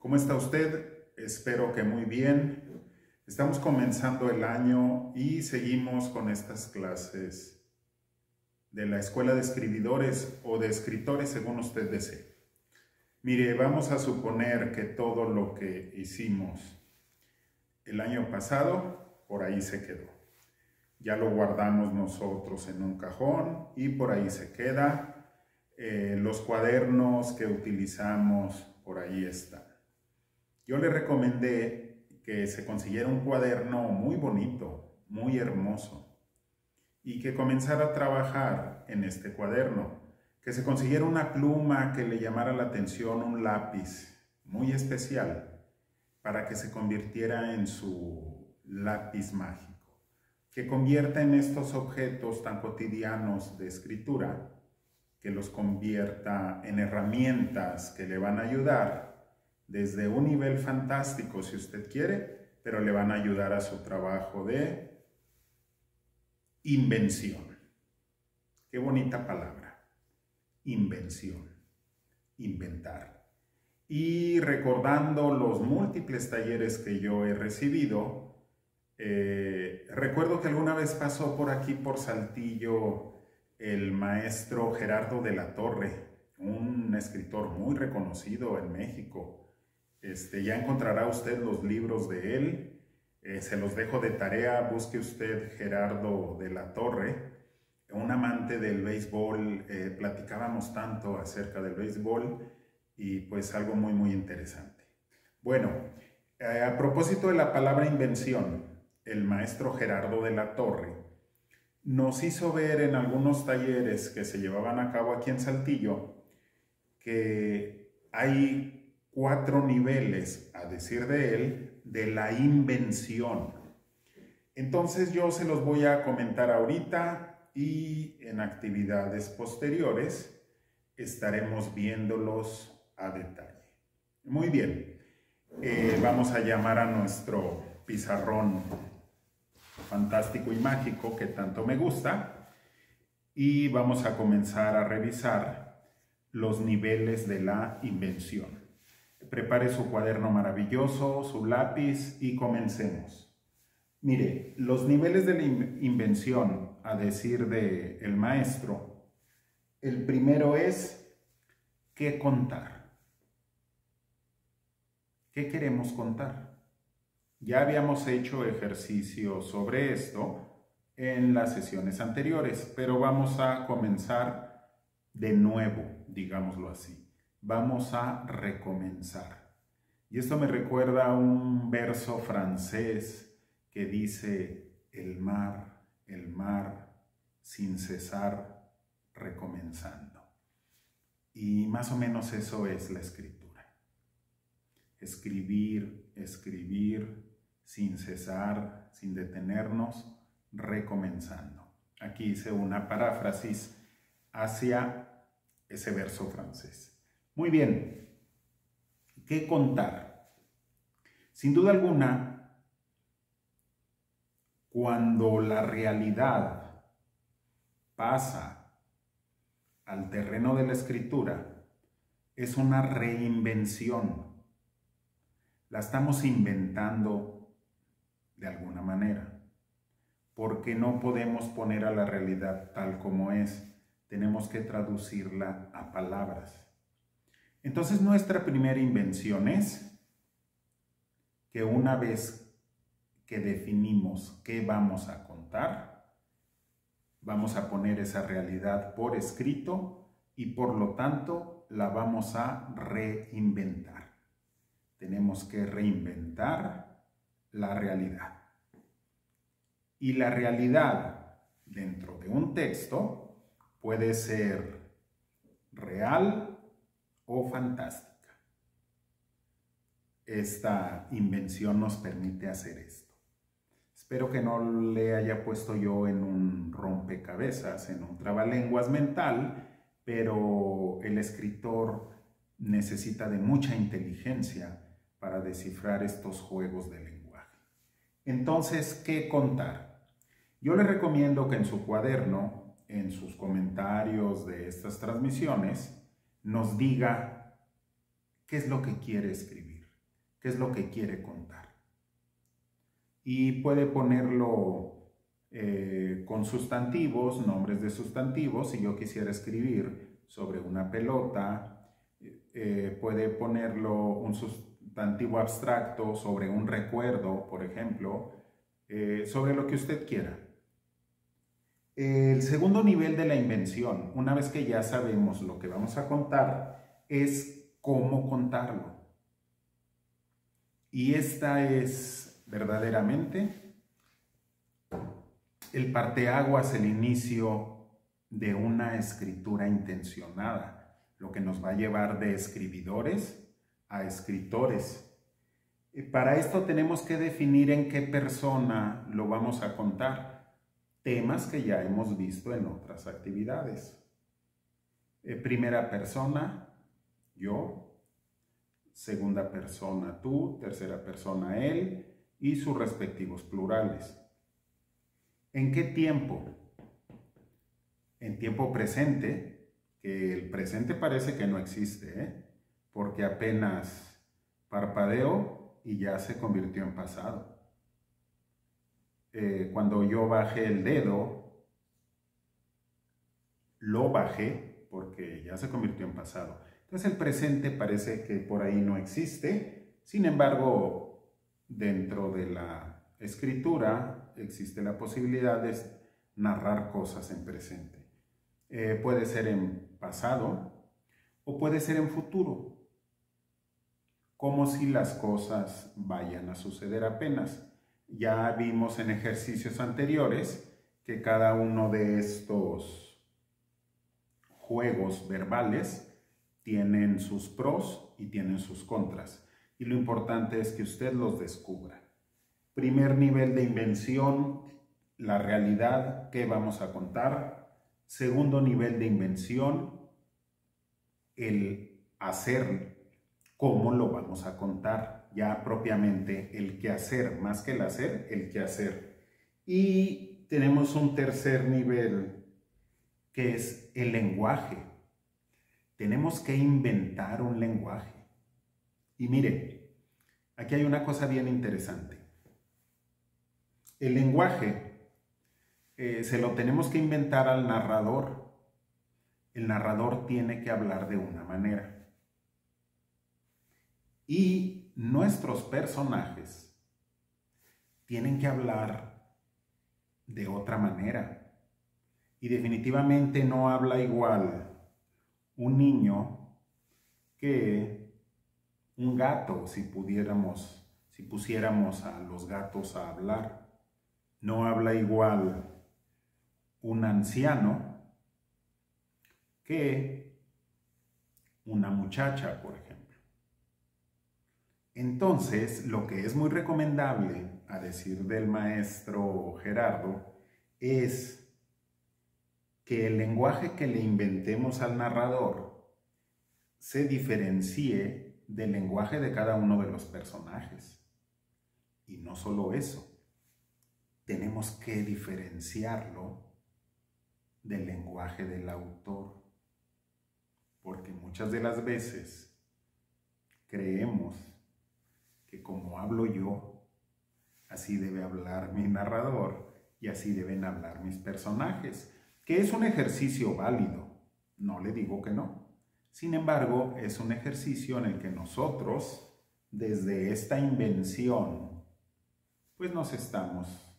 ¿Cómo está usted? Espero que muy bien. Estamos comenzando el año y seguimos con estas clases de la Escuela de Escribidores o de Escritores, según usted desee. Mire, vamos a suponer que todo lo que hicimos el año pasado, por ahí se quedó. Ya lo guardamos nosotros en un cajón y por ahí se queda. Los cuadernos que utilizamos, por ahí están. Yo le recomendé que se consiguiera un cuaderno muy bonito, muy hermoso, y que comenzara a trabajar en este cuaderno, que se consiguiera una pluma que le llamara la atención, un lápiz muy especial, para que se convirtiera en su lápiz mágico, que convierta en estos objetos tan cotidianos de escritura, que los convierta en herramientas que le van a ayudar desde un nivel fantástico, si usted quiere, pero le van a ayudar a su trabajo de invención. Qué bonita palabra, invención, inventar. Y recordando los múltiples talleres que yo he recibido, recuerdo que alguna vez pasó por aquí, por Saltillo, el maestro Gerardo de la Torre, un escritor muy reconocido en México. Ya encontrará usted los libros de él, se los dejo de tarea, busque usted Gerardo de la Torre, un amante del béisbol, platicábamos tanto acerca del béisbol y pues algo muy interesante. Bueno, a propósito de la palabra invención, el maestro Gerardo de la Torre nos hizo ver en algunos talleres que se llevaban a cabo aquí en Saltillo que hay 4 niveles, a decir de él, de la invención. Entonces yo se los voy a comentar ahorita y en actividades posteriores estaremos viéndolos a detalle. Muy bien, vamos a llamar a nuestro pizarrón fantástico y mágico que tanto me gusta y vamos a comenzar a revisar los niveles de la invención. Prepare su cuaderno maravilloso, su lápiz y comencemos. Mire, los niveles de la invención, a decir del maestro, el primero es ¿qué contar? ¿Qué queremos contar? Ya habíamos hecho ejercicios sobre esto en las sesiones anteriores, pero vamos a comenzar de nuevo, digámoslo así. Vamos a recomenzar. Y esto me recuerda a un verso francés que dice: el mar, sin cesar, recomenzando. Y más o menos eso es la escritura. Escribir, sin cesar, sin detenernos, recomenzando. Aquí hice una paráfrasis hacia ese verso francés. Muy bien, ¿qué contar? Sin duda alguna, cuando la realidad pasa al terreno de la escritura, es una reinvención. La estamos inventando de alguna manera, porque no podemos poner a la realidad tal como es. Tenemos que traducirla a palabras. Entonces nuestra primera invención es que una vez que definimos qué vamos a contar, vamos a poner esa realidad por escrito y por lo tanto la vamos a reinventar. Tenemos que reinventar la realidad. Y la realidad dentro de un texto puede ser real o fantástica. Esta invención nos permite hacer esto. Espero que no le haya puesto yo en un rompecabezas, en un trabalenguas mental, pero el escritor necesita de mucha inteligencia para descifrar estos juegos de lenguaje. Entonces, ¿qué contar? Yo le recomiendo que en su cuaderno, en sus comentarios de estas transmisiones, nos diga qué es lo que quiere escribir. qué es lo que quiere contar. Y puede ponerlo con sustantivos, nombres de sustantivos. Si yo quisiera escribir sobre una pelota, puede ponerlo un sustantivo abstracto sobre un recuerdo, por ejemplo, sobre lo que usted quiera. El segundo nivel de la invención, una vez que ya sabemos lo que vamos a contar, es cómo contarlo. Y esta es verdaderamente el parteaguas, el inicio de una escritura intencionada, lo que nos va a llevar de escribidores a escritores. Para esto tenemos que definir en qué persona lo vamos a contar, temas que ya hemos visto en otras actividades. Primera persona, yo; segunda persona, tú; tercera persona, él, y sus respectivos plurales. ¿En qué tiempo? En tiempo presente, que el presente parece que no existe, porque apenas parpadeo y ya se convirtió en pasado. Cuando yo bajé el dedo, lo bajé porque ya se convirtió en pasado. Entonces el presente parece que por ahí no existe. Sin embargo, dentro de la escritura existe la posibilidad de narrar cosas en presente. Puede ser en pasado o puede ser en futuro, como si las cosas vayan a suceder apenas. Ya vimos en ejercicios anteriores que cada uno de estos juegos verbales tienen sus pros y tienen sus contras. Y lo importante es que usted los descubra. Primer nivel de invención, la realidad, ¿qué vamos a contar? Segundo nivel de invención, el hacer, ¿cómo lo vamos a contar? Ya propiamente el quehacer, más que el hacer, el quehacer. Y tenemos un tercer nivel, que es el lenguaje. Tenemos que inventar un lenguaje. Y mire, aquí hay una cosa bien interesante. El lenguaje se lo tenemos que inventar al narrador. El narrador tiene que hablar de una manera. Y nuestros personajes tienen que hablar de otra manera. Y definitivamente no habla igual un niño que un gato, si pusiéramos a los gatos a hablar. No habla igual un anciano que una muchacha, por ejemplo. Entonces, lo que es muy recomendable, a decir del maestro Gerardo, es que el lenguaje que le inventemos al narrador se diferencie del lenguaje de cada uno de los personajes. Y no solo eso, tenemos que diferenciarlo del lenguaje del autor, porque muchas de las veces creemos que como hablo yo, así debe hablar mi narrador y así deben hablar mis personajes, que es un ejercicio válido, no le digo que no. Sin embargo, es un ejercicio en el que nosotros, desde esta invención, pues nos estamos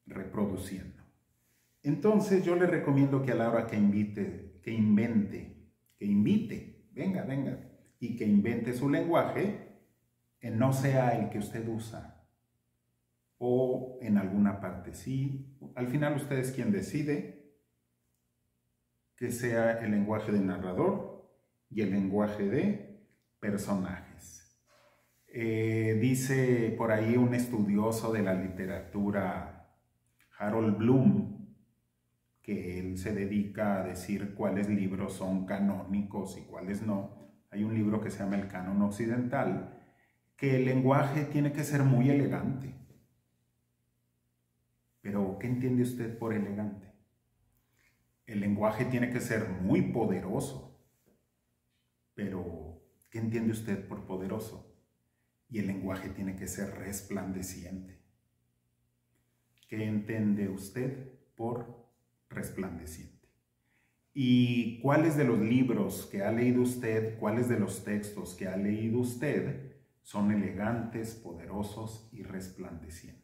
reproduciendo. Entonces yo le recomiendo que a la hora que invite, venga, y que invente su lenguaje, no sea el que usted usa, o en alguna parte sí. Al final usted es quien decide que sea el lenguaje del narrador y el lenguaje de personajes. Dice por ahí un estudioso de la literatura, Harold Bloom, que él se dedica a decir cuáles libros son canónicos y cuáles no. Hay un libro que se llama El Canon Occidental, que el lenguaje tiene que ser muy elegante. Pero, ¿qué entiende usted por elegante? El lenguaje tiene que ser muy poderoso, pero ¿Qué entiende usted por poderoso? Y el lenguaje tiene que ser resplandeciente. ¿Qué entiende usted por resplandeciente? ¿Y cuáles de los libros que ha leído usted, cuáles de los textos que ha leído usted son elegantes, poderosos y resplandecientes?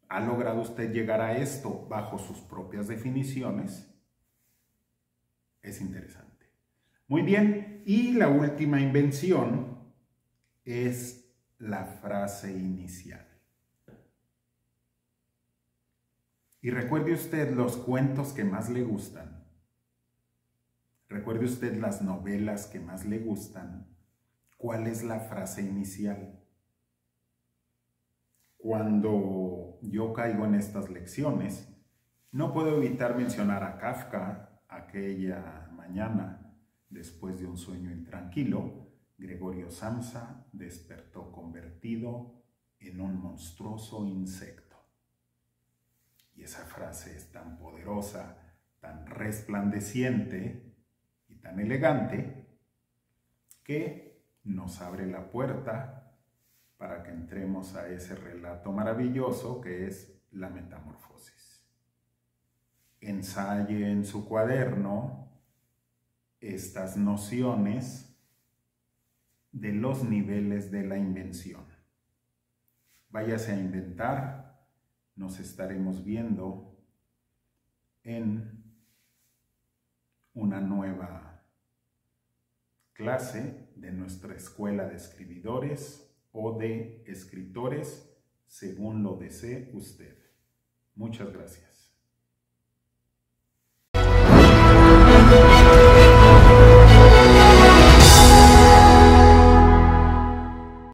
¿Ha logrado usted llegar a esto bajo sus propias definiciones? Es interesante. Muy bien, y la última invención es la frase inicial. Y recuerde usted los cuentos que más le gustan. Recuerde usted las novelas que más le gustan. ¿Cuál es la frase inicial? Cuando yo caigo en estas lecciones, no puedo evitar mencionar a Kafka. Aquella mañana, después de un sueño intranquilo, Gregorio Samsa despertó convertido en un monstruoso insecto. Y esa frase es tan poderosa, tan resplandeciente y tan elegante que nos abre la puerta para que entremos a ese relato maravilloso que es la metamorfosis. Ensaye en su cuaderno estas nociones de los niveles de la invención. Váyase a inventar. Nos estaremos viendo en una nueva clase de nuestra escuela de escribidores o de escritores, según lo desee usted. Muchas gracias.